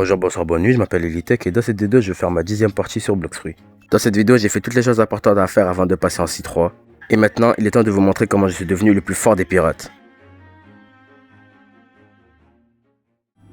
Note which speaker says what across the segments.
Speaker 1: Bonjour, bonsoir, bonne nuit, je m'appelle Elitech et dans cette vidéo je vais faire ma 10e partie sur Bloxfruit. Dans cette vidéo j'ai fait toutes les choses importantes à faire avant de passer en C3. Et maintenant il est temps de vous montrer comment je suis devenu le plus fort des pirates.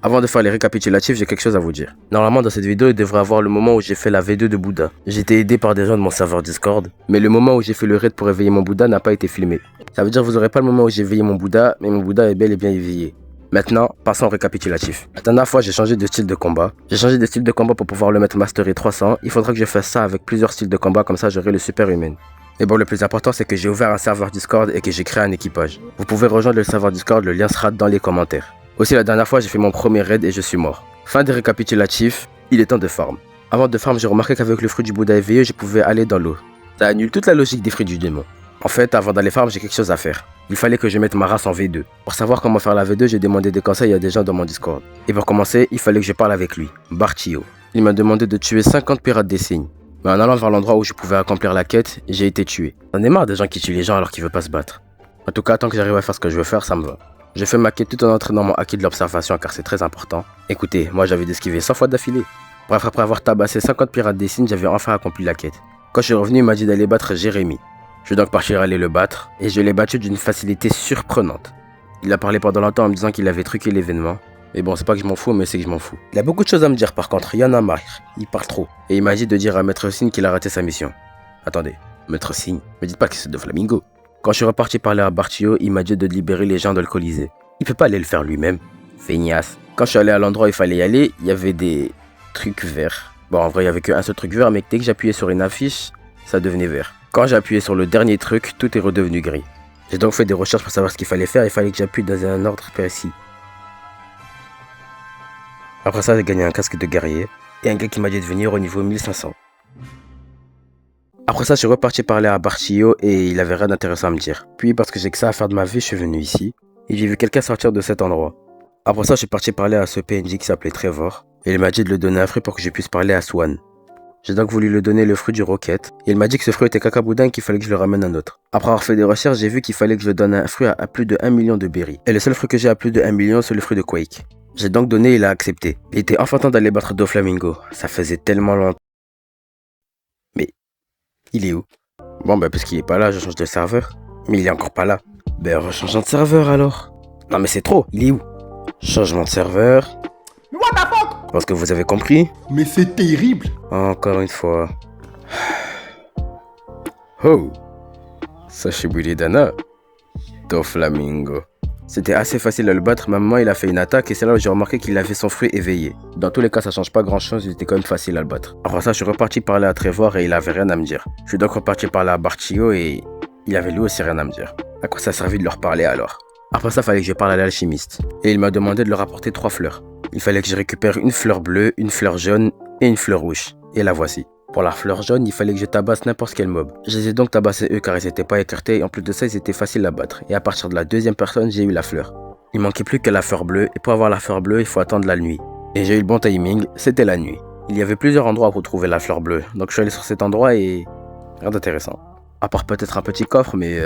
Speaker 1: Avant de faire les récapitulatifs, j'ai quelque chose à vous dire. Normalement dans cette vidéo il devrait avoir le moment où j'ai fait la V2 de Bouddha. J'ai été aidé par des gens de mon serveur Discord, mais le moment où j'ai fait le raid pour éveiller mon Bouddha n'a pas été filmé. Ça veut dire que vous n'aurez pas le moment où j'ai éveillé mon Bouddha, mais mon Bouddha est bel et bien éveillé. Maintenant, passons au récapitulatif. La dernière fois, j'ai changé de style de combat. J'ai changé de style de combat pour pouvoir le mettre Mastery 300. Il faudra que je fasse ça avec plusieurs styles de combat, comme ça j'aurai le super humain. Et bon, le plus important, c'est que j'ai ouvert un serveur Discord et que j'ai créé un équipage. Vous pouvez rejoindre le serveur Discord, le lien sera dans les commentaires. Aussi, la dernière fois, j'ai fait mon premier raid et je suis mort. Fin des récapitulatifs, il est temps de farm. Avant de farm, j'ai remarqué qu'avec le fruit du Bouddha éveillé, je pouvais aller dans l'eau. Ça annule toute la logique des fruits du démon. En fait, avant d'aller farm, j'ai quelque chose à faire. Il fallait que je mette ma race en V2. Pour savoir comment faire la V2, j'ai demandé des conseils à des gens dans mon Discord. Et pour commencer, il fallait que je parle avec lui, Barchio. Il m'a demandé de tuer 50 pirates des signes. Mais en allant vers l'endroit où je pouvais accomplir la quête, j'ai été tué. J'en ai marre des gens qui tuent les gens alors qu'ils veulent pas se battre. En tout cas, tant que j'arrive à faire ce que je veux faire, ça me va. J'ai fait ma quête tout en entraînant mon acquis de l'observation car c'est très important. Écoutez, moi j'avais d'esquiver 100 fois d'affilée. Bref, après avoir tabassé 50 pirates des signes, j'avais enfin accompli la quête. Quand je suis revenu, il m'a dit d'aller battre Jérémy. Je vais donc partir aller le battre, et je l'ai battu d'une facilité surprenante. Il a parlé pendant longtemps en me disant qu'il avait truqué l'événement. Mais bon, c'est pas que je m'en fous, mais c'est que je m'en fous. Il a beaucoup de choses à me dire par contre, il y en a marre, il parle trop. Et il m'a dit de dire à Maître Signe qu'il a raté sa mission. Attendez, Maître Signe, me dites pas que c'est Doflamingo. Quand je suis reparti parler à Barchio, il m'a dit de libérer les gens dans le Colisée. Il peut pas aller le faire lui-même, feignasse. Quand je suis allé à l'endroit où il fallait y aller, il y avait des trucs verts. Bon, en vrai, il y avait qu'un seul truc vert, mais dès que j'appuyais sur une affiche, ça devenait vert. Quand j'ai appuyé sur le dernier truc, tout est redevenu gris. J'ai donc fait des recherches pour savoir ce qu'il fallait faire, il fallait que j'appuie dans un ordre précis. Après ça, j'ai gagné un casque de guerrier, et un gars qui m'a dit de venir au niveau 1500. Après ça, je suis reparti parler à Barchio, et il avait rien d'intéressant à me dire. Puis, parce que j'ai que ça à faire de ma vie, je suis venu ici, et j'ai vu quelqu'un sortir de cet endroit. Après ça, je suis parti parler à ce PNJ qui s'appelait Trevor, et il m'a dit de lui donner un fruit pour que je puisse parler à Swan. J'ai donc voulu lui donner le fruit du Rocket. Et il m'a dit que ce fruit était cacaboudin et qu'il fallait que je le ramène un autre. Après avoir fait des recherches, j'ai vu qu'il fallait que je donne un fruit à plus de 1 million de berries. Et le seul fruit que j'ai à plus de 1 million, c'est le fruit de Quake. J'ai donc donné et il a accepté. Il était enfin temps d'aller battre Doflamingo. Ça faisait tellement longtemps. Mais, il est où? Bon bah puisqu'il est pas là, je change de serveur. Mais il est encore pas là. Ben rechangeons de serveur alors. Non mais c'est trop, il est où? Changement de serveur.
Speaker 2: What the fuck?
Speaker 1: Parce que vous avez compris?
Speaker 2: Mais c'est terrible.
Speaker 1: Encore une fois. Oh, Sashibuli Dana, Doflamingo. C'était assez facile à le battre, mais à un moment il a fait une attaque et c'est là où j'ai remarqué qu'il avait son fruit éveillé. Dans tous les cas ça change pas grand chose, il était quand même facile à le battre. Après ça je suis reparti parler à Trevor et il avait rien à me dire. Je suis donc reparti parler à Barchio et il avait lui aussi rien à me dire. À quoi ça servait de leur parler alors? Après ça fallait que je parle à l'alchimiste. Et il m'a demandé de leur apporter 3 fleurs. Il fallait que je récupère une fleur bleue, une fleur jaune et une fleur rouge. Et la voici. Pour la fleur jaune, il fallait que je tabasse n'importe quel mob. Je les ai donc tabassés eux car ils n'étaient pas écartés et en plus de ça ils étaient faciles à battre. Et à partir de la deuxième personne, j'ai eu la fleur. Il manquait plus que la fleur bleue et pour avoir la fleur bleue, il faut attendre la nuit. Et j'ai eu le bon timing, c'était la nuit. Il y avait plusieurs endroits pour trouver la fleur bleue. Donc je suis allé sur cet endroit et rien d'intéressant. À part peut-être un petit coffre mais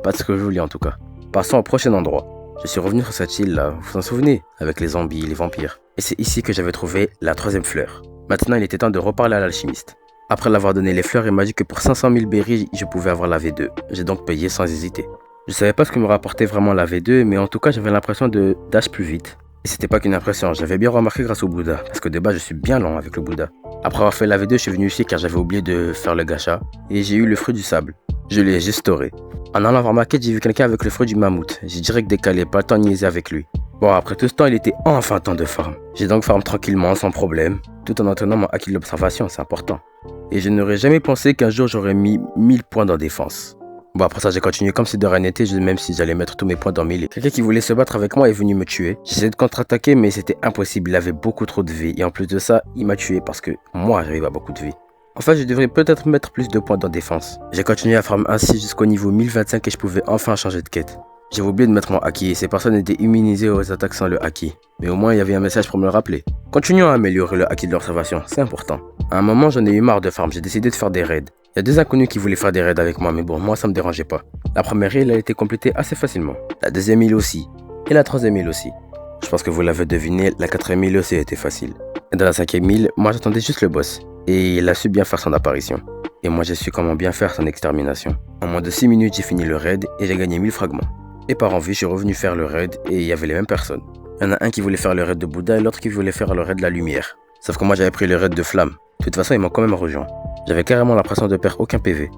Speaker 1: pas de ce que je voulais en tout cas. Passons au prochain endroit. Je suis revenu sur cette île là, vous vous en souvenez? Avec les zombies, les vampires. Et c'est ici que j'avais trouvé la 3e fleur. Maintenant il était temps de reparler à l'alchimiste. Après l'avoir donné les fleurs, il m'a dit que pour 500 000 berries, je pouvais avoir la V2. J'ai donc payé sans hésiter. Je savais pas ce que me rapportait vraiment la V2, mais en tout cas j'avais l'impression de dash plus vite. Et c'était pas qu'une impression, j'avais bien remarqué grâce au Bouddha, parce que de base je suis bien lent avec le Bouddha. Après avoir fait la V2, je suis venu ici car j'avais oublié de faire le gacha, et j'ai eu le fruit du sable. Je l'ai juste storé. En allant voir ma quête, j'ai vu quelqu'un avec le fruit du mammouth. J'ai direct décalé, pas le temps de niaiser avec lui. Bon, après tout ce temps, il était enfin temps de farm. J'ai donc farm tranquillement, sans problème, tout en entraînant mon acquis de l'observation, c'est important. Et je n'aurais jamais pensé qu'un jour j'aurais mis 1000 points dans défense. Bon, après ça, j'ai continué comme si de rien n'était, même si j'allais mettre tous mes points dans 1000. Quelqu'un qui voulait se battre avec moi est venu me tuer. J'essayais de contre-attaquer, mais c'était impossible, il avait beaucoup trop de vie. Et en plus de ça, il m'a tué parce que moi, j'arrive à beaucoup de vie. En fait, je devrais peut-être mettre plus de points dans défense. J'ai continué à farm ainsi jusqu'au niveau 1025 et je pouvais enfin changer de quête. J'avais oublié de mettre mon haki et ces personnes étaient immunisées aux attaques sans le haki. Mais au moins, il y avait un message pour me le rappeler. Continuons à améliorer le haki de l'observation, c'est important. À un moment, j'en ai eu marre de farm, j'ai décidé de faire des raids. Il y a 2 inconnus qui voulaient faire des raids avec moi, mais bon, moi ça me dérangeait pas. La première île a été complétée assez facilement. La deuxième île aussi. Et la troisième île aussi. Je pense que vous l'avez deviné, la 4e île aussi était facile. Et dans la 5e île, moi j'attendais juste le boss. Et il a su bien faire son apparition. Et moi j'ai su comment bien faire son extermination. En moins de 6 minutes, j'ai fini le raid et j'ai gagné 1000 fragments. Et par envie, je suis revenu faire le raid et il y avait les mêmes personnes. Il y en a un qui voulait faire le raid de Bouddha et l'autre qui voulait faire le raid de la lumière. Sauf que moi j'avais pris le raid de flamme. De toute façon, ils m'ont quand même rejoint. J'avais carrément l'impression de perdre aucun PV.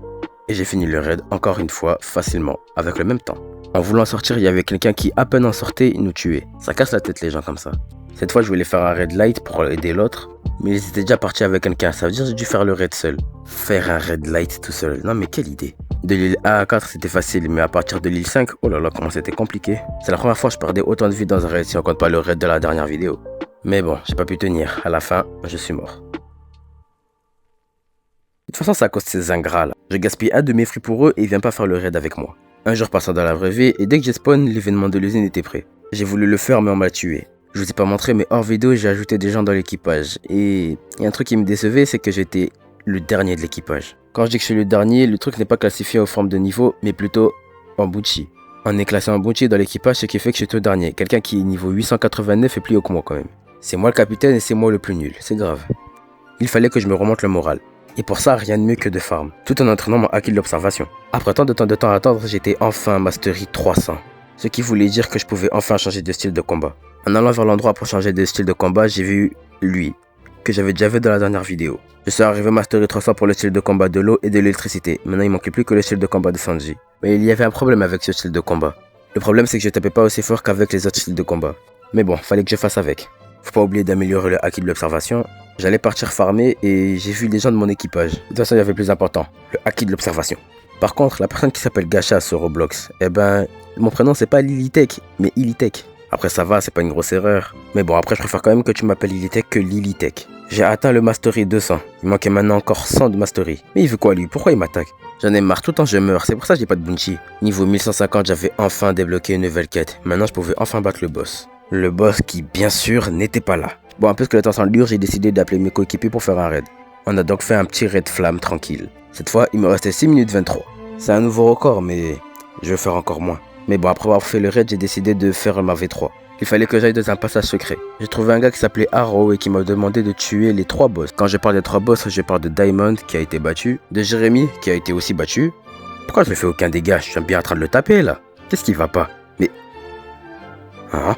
Speaker 1: Et j'ai fini le raid encore une fois, facilement, avec le même temps. En voulant sortir, il y avait quelqu'un qui, à peine en sortait, nous tuait. Ça casse la tête les gens comme ça. Cette fois, je voulais faire un raid light pour aider l'autre, mais ils étaient déjà partis avec quelqu'un. Ça veut dire que j'ai dû faire le raid seul. Faire un raid light tout seul. Non mais quelle idée. De l'île 1 à 4, c'était facile, mais à partir de l'île 5, oh là là, comment c'était compliqué. C'est la première fois que je perdais autant de vie dans un raid si on compte pas le raid de la dernière vidéo. Mais bon, j'ai pas pu tenir. À la fin, je suis mort. De toute façon, c'est à cause de ces ingrats là. Je gaspille un de mes fruits pour eux et ils viennent pas faire le raid avec moi. Un jour passant dans la vraie vie, et dès que j'ai spawn, l'événement de l'usine était prêt. J'ai voulu le faire, mais on m'a tué. Je vous ai pas montré, mais hors vidéo, j'ai ajouté des gens dans l'équipage. Et un truc qui me décevait, c'est que j'étais le dernier de l'équipage. Quand je dis que je suis le dernier, le truc n'est pas classifié aux formes de niveau, mais plutôt en Buchi. On est classé en Buchi dans l'équipage, ce qui fait que je suis tout dernier. Quelqu'un qui est niveau 889 est plus haut que moi quand même. C'est moi le capitaine et c'est moi le plus nul. C'est grave. Il fallait que je me remonte le moral. Et pour ça, rien de mieux que de farm, tout en entraînant mon acquis de l'observation. Après tant de temps à attendre, j'étais enfin Mastery 300. Ce qui voulait dire que je pouvais enfin changer de style de combat. En allant vers l'endroit pour changer de style de combat, j'ai vu lui, que j'avais déjà vu dans la dernière vidéo. Je suis arrivé Mastery 300 pour le style de combat de l'eau et de l'électricité. Maintenant, il manquait plus que le style de combat de Sanji. Mais il y avait un problème avec ce style de combat. Le problème, c'est que je tapais pas aussi fort qu'avec les autres styles de combat. Mais bon, fallait que je fasse avec. Faut pas oublier d'améliorer le acquis de l'observation. J'allais partir farmer et j'ai vu les gens de mon équipage. De toute façon, il y avait plus important, le acquis de l'observation. Par contre, la personne qui s'appelle Gacha sur Roblox, eh ben, mon prénom c'est pas Lilitech, mais Ilitech. Après ça va, c'est pas une grosse erreur. Mais bon, après je préfère quand même que tu m'appelles Ilitech que Lilitech. J'ai atteint le Mastery 200. Il manquait maintenant encore 100 de Mastery. Mais il veut quoi lui? Pourquoi il m'attaque? J'en ai marre, tout le temps je meurs, c'est pour ça que j'ai pas de bounty. Niveau 1150, j'avais enfin débloqué une nouvelle quête. Maintenant je pouvais enfin battre le boss. Le boss qui, bien sûr, n'était pas là. Bon, un peu que le temps s'endure, j'ai décidé d'appeler mes coéquipiers pour faire un raid. On a donc fait un petit raid flamme tranquille. Cette fois, il me restait 6 minutes 23. C'est un nouveau record, mais je vais faire encore moins. Mais bon, après avoir fait le raid, j'ai décidé de faire ma V3. Il fallait que j'aille dans un passage secret. J'ai trouvé un gars qui s'appelait Arrow et qui m'a demandé de tuer les 3 boss. Quand je parle des 3 boss, je parle de Diamond qui a été battu, de Jérémy qui a été aussi battu. Pourquoi je ne fais aucun dégât? Je suis bien en train de le taper là. Qu'est-ce qui va pas? Mais... Hein?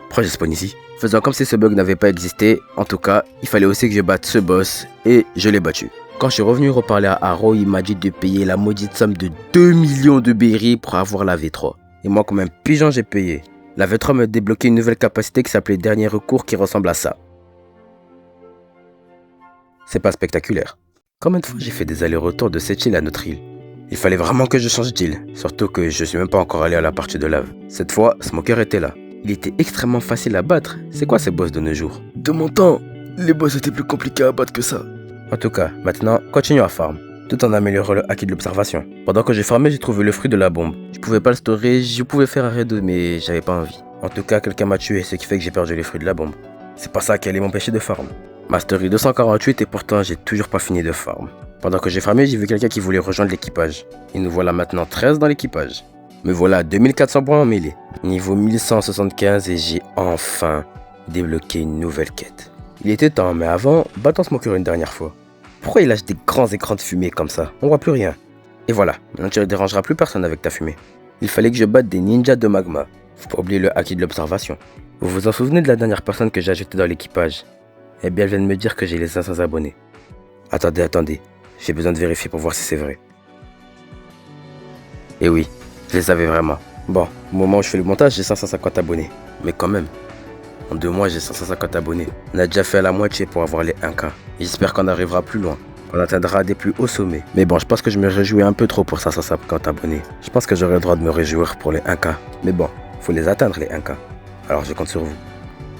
Speaker 1: Pourquoi je spawn ici? Faisant comme si ce bug n'avait pas existé, en tout cas, il fallait aussi que je batte ce boss, et je l'ai battu. Quand je suis revenu reparler à Arrow, il m'a dit de payer la maudite somme de 2 millions de berries pour avoir la V3. Et moi, comme un pigeon, j'ai payé. La V3 m'a débloqué une nouvelle capacité qui s'appelait Dernier Recours qui ressemble à ça. C'est pas spectaculaire. Combien de fois j'ai fait des allers-retours de cette île à notre île? Il fallait vraiment que je change d'île, surtout que je suis même pas encore allé à la partie de lave. Cette fois, Smoker était là. Il était extrêmement facile à battre. C'est quoi ces boss de nos jours?
Speaker 3: De mon temps, les boss étaient plus compliqués à battre que ça.
Speaker 1: En tout cas, maintenant, continuons à farm, tout en améliorant le acquis de l'observation. Pendant que j'ai farmé, j'ai trouvé le fruit de la bombe. Je pouvais pas le storer, je pouvais faire un raid, mais j'avais pas envie. En tout cas, quelqu'un m'a tué, ce qui fait que j'ai perdu les fruits de la bombe. C'est pas ça qui allait m'empêcher de farm. Mastery 248 et pourtant j'ai toujours pas fini de farm. Pendant que j'ai farmé, j'ai vu quelqu'un qui voulait rejoindre l'équipage. Et nous voilà maintenant 13 dans l'équipage. Me voilà 2400 points en mêlée. Niveau 1175 et j'ai enfin débloqué une nouvelle quête. Il était temps, mais avant, battons Smoker une dernière fois. Pourquoi il lâche des grands écrans de fumée comme ça? On voit plus rien. Et voilà, maintenant tu ne dérangeras plus personne avec ta fumée. Il fallait que je batte des ninjas de magma. Faut pas oublier le acquis de l'observation. Vous vous en souvenez de la dernière personne que j'ai ajoutée dans l'équipage? Eh bien, elle vient de me dire que j'ai les 500 abonnés. Attendez. J'ai besoin de vérifier pour voir si c'est vrai. Et oui, je les avais vraiment. Bon, au moment où je fais le montage, j'ai 550 abonnés. Mais quand même, en 2 mois, j'ai 550 abonnés. On a déjà fait la moitié pour avoir les 1K. J'espère qu'on arrivera plus loin. On atteindra des plus hauts sommets. Mais bon, je pense que je me réjouis un peu trop pour 550 abonnés. Je pense que j'aurai le droit de me réjouir pour les 1K. Mais bon, faut les atteindre les 1K. Alors je compte sur vous.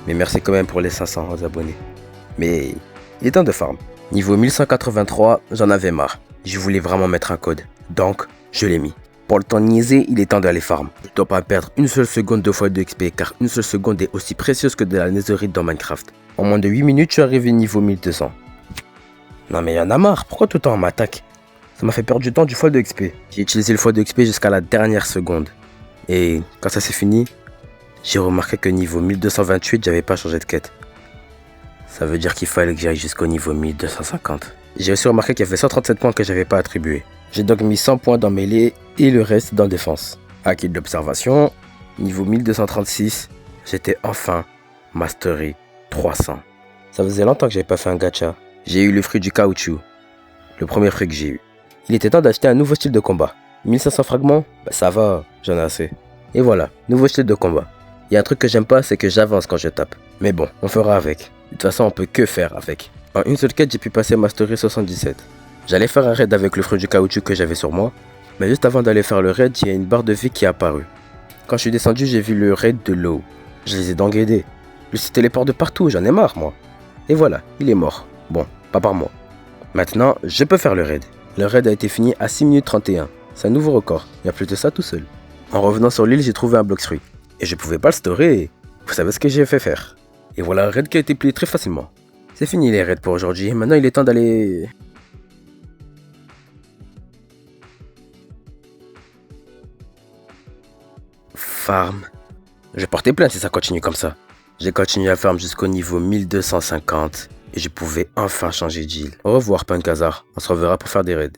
Speaker 1: Mais merci quand même pour les 500 abonnés. Mais il est temps de farm. Niveau 1183, j'en avais marre. Je voulais vraiment mettre un code. Donc, je l'ai mis. Pour le temps de niaiser, il est temps d'aller farm. Je ne dois pas perdre une seule seconde de fois de XP car une seule seconde est aussi précieuse que de la netherite dans Minecraft. En moins de 8 minutes, je suis arrivé niveau 1200. Non mais y'en a marre, pourquoi tout le temps on m'attaque? Ça m'a fait perdre du temps du foil de XP. J'ai utilisé le foil de XP jusqu'à la dernière seconde. Et quand ça s'est fini, j'ai remarqué que niveau 1228, j'avais pas changé de quête. Ça veut dire qu'il fallait que j'aille jusqu'au niveau 1250. J'ai aussi remarqué qu'il y avait 137 points que j'avais pas attribués. J'ai donc mis 100 points dans mêlée et le reste dans défense. Acquis de l'observation, niveau 1236, j'étais enfin mastery 300. Ça faisait longtemps que j'avais pas fait un gacha. J'ai eu le fruit du caoutchouc, le premier fruit que j'ai eu. Il était temps d'acheter un nouveau style de combat. 1500 fragments, bah ça va, j'en ai assez. Et voilà, nouveau style de combat. Il y a un truc que j'aime pas, c'est que j'avance quand je tape. Mais bon, on fera avec. De toute façon, on peut que faire avec. En une seule quête, j'ai pu passer Mastery 77. J'allais faire un raid avec le fruit du caoutchouc que j'avais sur moi. Mais juste avant d'aller faire le raid, il y a une barre de vie qui est apparue. Quand je suis descendu, j'ai vu le raid de l'eau. Je les ai downgradés. Lui se téléporte de partout, j'en ai marre moi. Et voilà, il est mort. Bon, pas par moi. Maintenant, je peux faire le raid. Le raid a été fini à 6 minutes 31. C'est un nouveau record. Il n'y a plus de ça tout seul. En revenant sur l'île, j'ai trouvé un bloc fruit. Et je pouvais pas le storer. Vous savez ce que j'ai fait faire. Et voilà un raid qui a été plié très facilement. C'est fini les raids pour aujourd'hui. Maintenant, il est temps d'aller... farm. Je vais porter plainte si ça continue comme ça. J'ai continué à farm jusqu'au niveau 1250. Et je pouvais enfin changer d'île. Au revoir Pankazar. On se reverra pour faire des raids.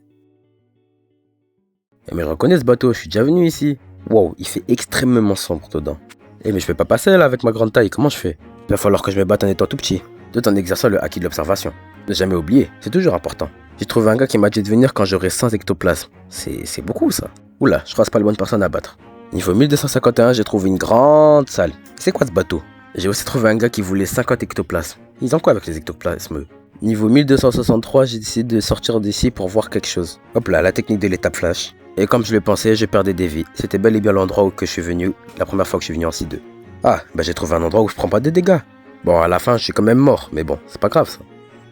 Speaker 1: Mais je reconnais ce bateau, je suis déjà venu ici. Wow, il fait extrêmement sombre dedans. Mais je peux pas passer là avec ma grande taille, comment je fais? Il va falloir que je me batte en étant tout petit. Tout en exerçant le acquis de l'observation. Ne jamais oublier, c'est toujours important. J'ai trouvé un gars qui m'a dit de venir quand j'aurai 100 ectoplasmes. C'est beaucoup ça. Oula, je crois que c'est pas la bonne personne à battre. Niveau 1251, j'ai trouvé une grande salle. C'est quoi ce bateau? J'ai aussi trouvé un gars qui voulait 50 ectoplasmes. Ils ont quoi avec les ectoplasmes eux? Niveau 1263, j'ai décidé de sortir d'ici pour voir quelque chose. Hop là, la technique de l'étape flash. Et comme je le pensais, je perdais des vies. C'était bel et bien l'endroit où je suis venu, la première fois que je suis venu en C2. Ah, bah j'ai trouvé un endroit où je prends pas des dégâts. Bon, à la fin, je suis quand même mort, mais bon, c'est pas grave ça.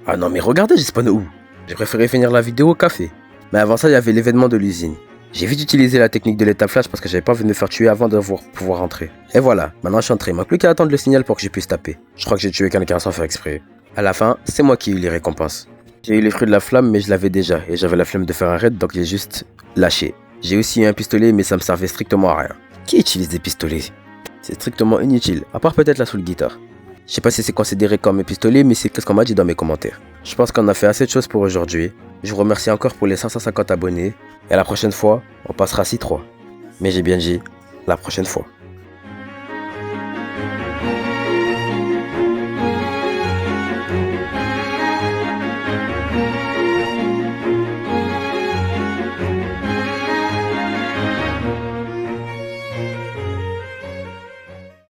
Speaker 1: Ah non, mais regardez, j'ai spawn où? J'ai préféré finir la vidéo au café. Mais avant ça, il y avait l'événement de l'usine. J'ai vite utilisé la technique de l'étape flash parce que j'avais pas envie de me faire tuer avant de pouvoir rentrer. Et voilà, maintenant je suis entré. Il manque plus qu'à attendre le signal pour que je puisse taper. Je crois que j'ai tué quelqu'un sans faire exprès. À la fin, c'est moi qui ai eu les récompenses. J'ai eu les fruits de la flamme, mais je l'avais déjà. Et j'avais la flemme de faire un raid, donc j'ai juste lâché. J'ai aussi eu un pistolet, mais ça me servait strictement à rien. Qui utilise des pistolets? C'est strictement inutile, à part peut-être la soul guitare. Je sais pas si c'est considéré comme un pistolet, mais c'est ce qu'on m'a dit dans mes commentaires. Je pense qu'on a fait assez de choses pour aujourd'hui. Je vous remercie encore pour les 550 abonnés. Et la prochaine fois, on passera 6-3. Mais j'ai bien dit, la prochaine fois.